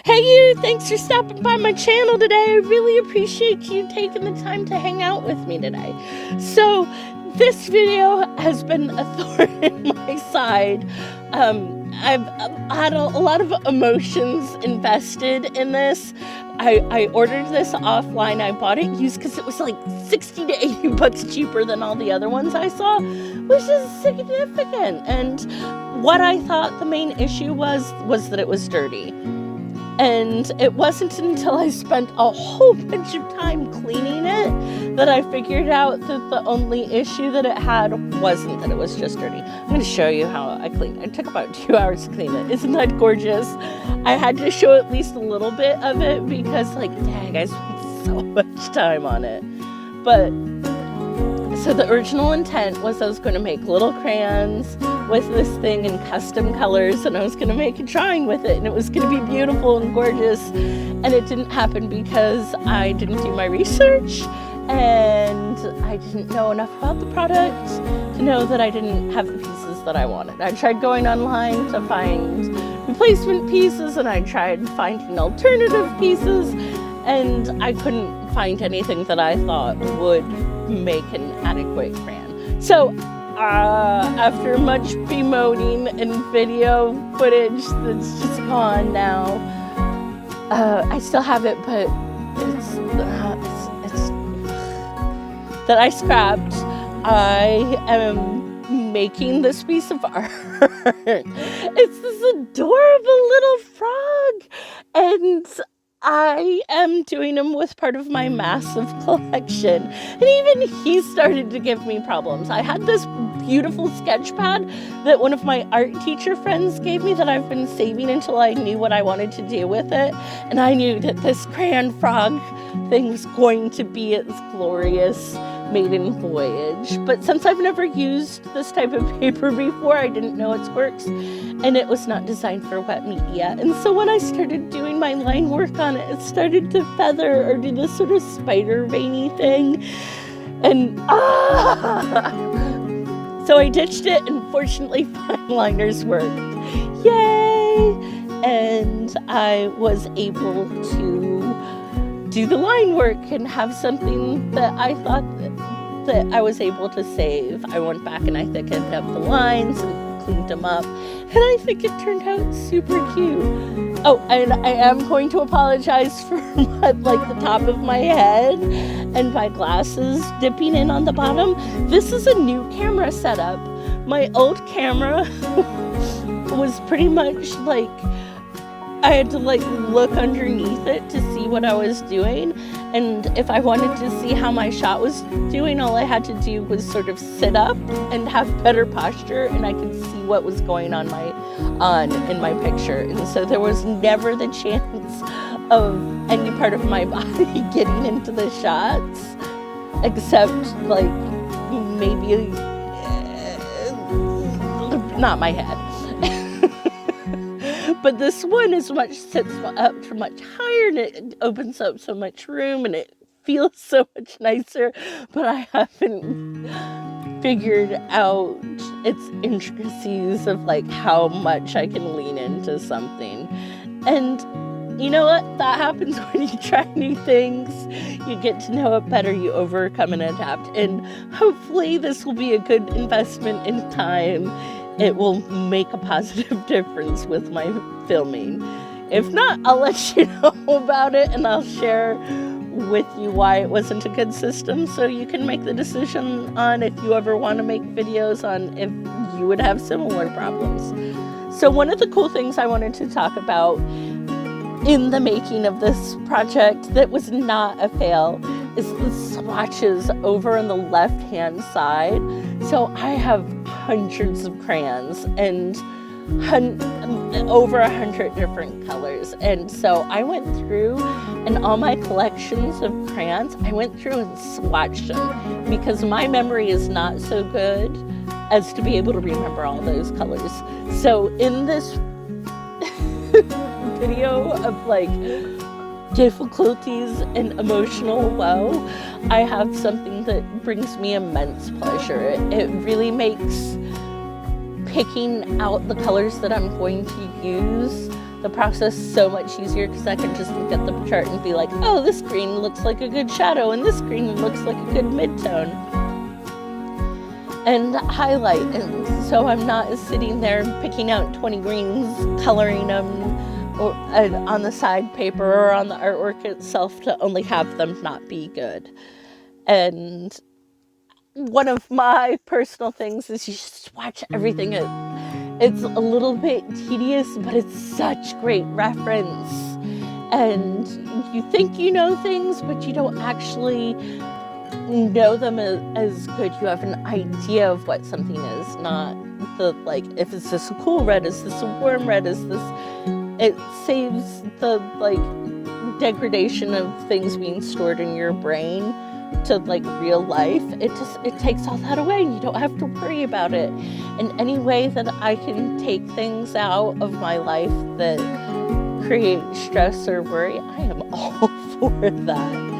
Hey you, thanks for stopping by my channel today. I really appreciate you taking the time to hang out with me today. So this video has been a thorn in my side. I've had a lot of emotions invested in this. I ordered this offline. I bought it used because it was like 60 to 80 bucks cheaper than all the other ones I saw, which is significant. And what I thought the main issue was that it was dirty. And it wasn't until I spent a whole bunch of time cleaning it that I figured out that the only issue that it had wasn't that it was just dirty. I'm going to show you how I cleaned it. It took about 2 hours to clean it. Isn't that gorgeous? I had to show at least a little bit of it because, like, dang, I spent so much time on it. But so the original intent was I was going to make little crayons with this thing in custom colors, and I was going to make a drawing with it, and it was going to be beautiful and gorgeous. And it didn't happen because I didn't do my research, and I didn't know enough about the product to know that I didn't have the pieces that I wanted. I tried going online to find replacement pieces, and I tried finding alternative pieces, and I couldn't find anything that I thought would make an adequate crayon. So after much bemoaning and video footage that's just gone now, I still have it, but it's that I scrapped. I am making this piece of art. It's this adorable little frog, and I am doing them with part of my massive collection. And even he started to give me problems. I had this beautiful sketch pad that one of my art teacher friends gave me that I've been saving until I knew what I wanted to do with it. And I knew that this crayon frog thing was going to be its glorious maiden voyage. But since I've never used this type of paper before, I didn't know its quirks, and it was not designed for wet media. And so when I started doing my line work on it, it started to feather or do this sort of spider veiny thing. And so I ditched it, and fortunately fine liners worked. Yay! And I was able to do the line work and have something that I thought that I was able to save. I went back and I thickened up the lines and cleaned them up, and I think it turned out super cute. Oh, and I am going to apologize for the top of my head and my glasses dipping in on the bottom. This is a new camera setup. My old camera was pretty much like I had to look underneath it to see what I was doing, and if I wanted to see how my shot was doing, all I had to do was sort of sit up and have better posture, and I could see what was going on in my picture. And so there was never the chance of any part of my body getting into the shots, except maybe not my head. But this one sits up to much higher, and it opens up so much room, and it feels so much nicer. But I haven't figured out its intricacies of how much I can lean into something. And you know what? That happens when you try new things. You get to know it better, you overcome and adapt. And hopefully this will be a good investment in time. It will make a positive difference with my filming. If not, I'll let you know about it, and I'll share with you why it wasn't a good system, so you can make the decision on if you ever want to make videos on if you would have similar problems. So one of the cool things I wanted to talk about in the making of this project that was not a fail is the swatches over on the left-hand side. So I have hundreds of crayons and over 100 different colors. And so I went through, and all my collections of crayons, I went through and swatched them because my memory is not so good as to be able to remember all those colors. So in this video of difficulties and emotional woe, I have something that brings me immense pleasure. It really makes picking out the colors that I'm going to use the process so much easier because I can just look at the chart and be like, oh, this green looks like a good shadow and this green looks like a good mid-tone, and highlight. And so I'm not sitting there picking out 20 greens, coloring them or on the side paper or on the artwork itself to only have them not be good. And one of my personal things is you just watch everything. It's a little bit tedious, but it's such great reference. And you think you know things, but you don't actually know them as good. You have an idea of what something is, not the, like, if it's this a cool red, is this a warm red, is this... It saves the, like, degradation of things being stored in your brain to, like, real life. It takes all that away, and you don't have to worry about it. In any way that I can take things out of my life that create stress or worry, I am all for that.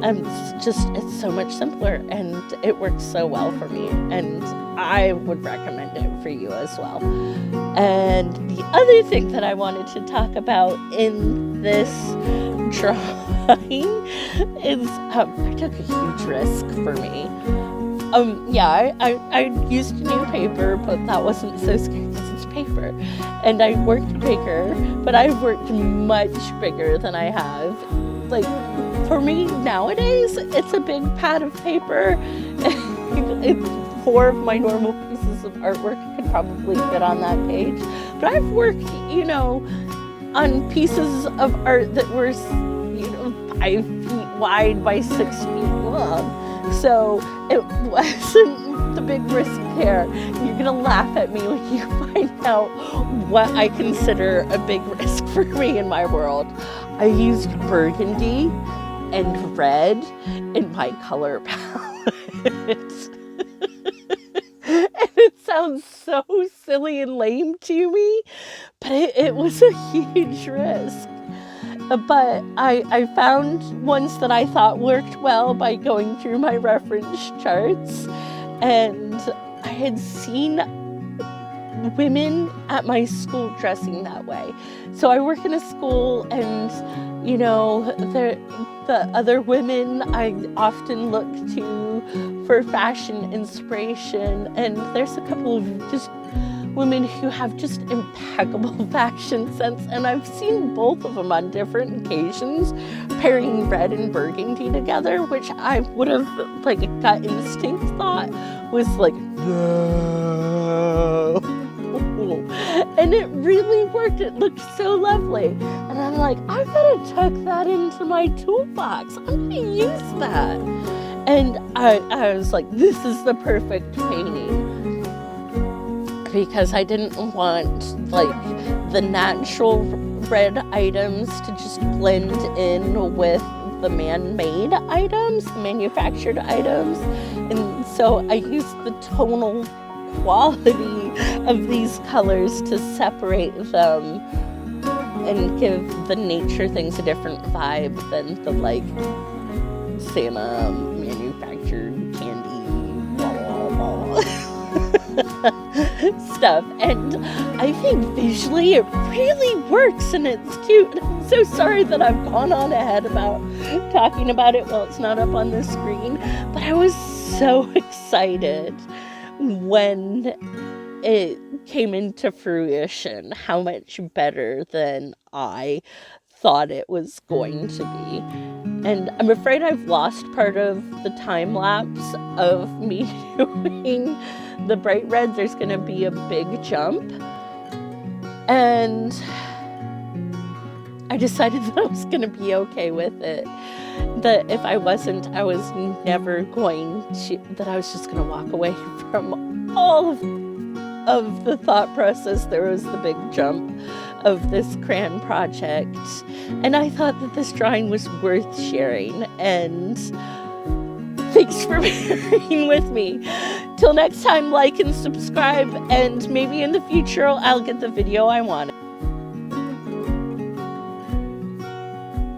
It's so much simpler, and it works so well for me, and I would recommend it for you as well. And the other thing that I wanted to talk about in this drawing is I took a huge risk for me. I used new paper, but that wasn't so scary because it's paper. And I worked bigger, but I've worked much bigger than I have. Like, for me nowadays, it's a big pad of paper. It's 4 of my normal pieces of artwork could probably fit on that page. But I've worked, on pieces of art that were, 5 feet wide by 6 feet long. So it wasn't the big risk there. You're gonna laugh at me when you find out what I consider a big risk for me in my world. I used burgundy and red in my color palette. And it sounds so silly and lame to me, but it was a huge risk. But I found ones that I thought worked well by going through my reference charts, and I had seen women at my school dressing that way. So I work in a school, and the other women I often look to for fashion inspiration, and there's a couple of just women who have just impeccable fashion sense, and I've seen both of them on different occasions pairing red and burgundy together, which I would have, like, a gut instinct thought was like, no. And it really worked. It looked so lovely. And I'm like, I better tuck that into my toolbox. I'm gonna use that. And I was like, this is the perfect painting. Because I didn't want, like, the natural red items to just blend in with the man-made items, the manufactured items. And so I used the tonal quality of these colors to separate them and give the nature things a different vibe than the, like, Santa manufactured candy blah, blah, blah. stuff. And I think visually it really works, and it's cute. I'm so sorry that I've gone on ahead about talking about it while it's not up on the screen, but I was so excited when it came into fruition how much better than I thought it was going to be. And I'm afraid I've lost part of the time lapse of me doing the bright red. There's going to be a big jump. And I decided that I was going to be okay with it. That if I wasn't, I was never going to, that I was just going to walk away from all of the thought process. There was the big jump of this crayon project. And I thought that this drawing was worth sharing. And thanks for bearing with me. Till next time, like and subscribe, and maybe in the future I'll get the video I want.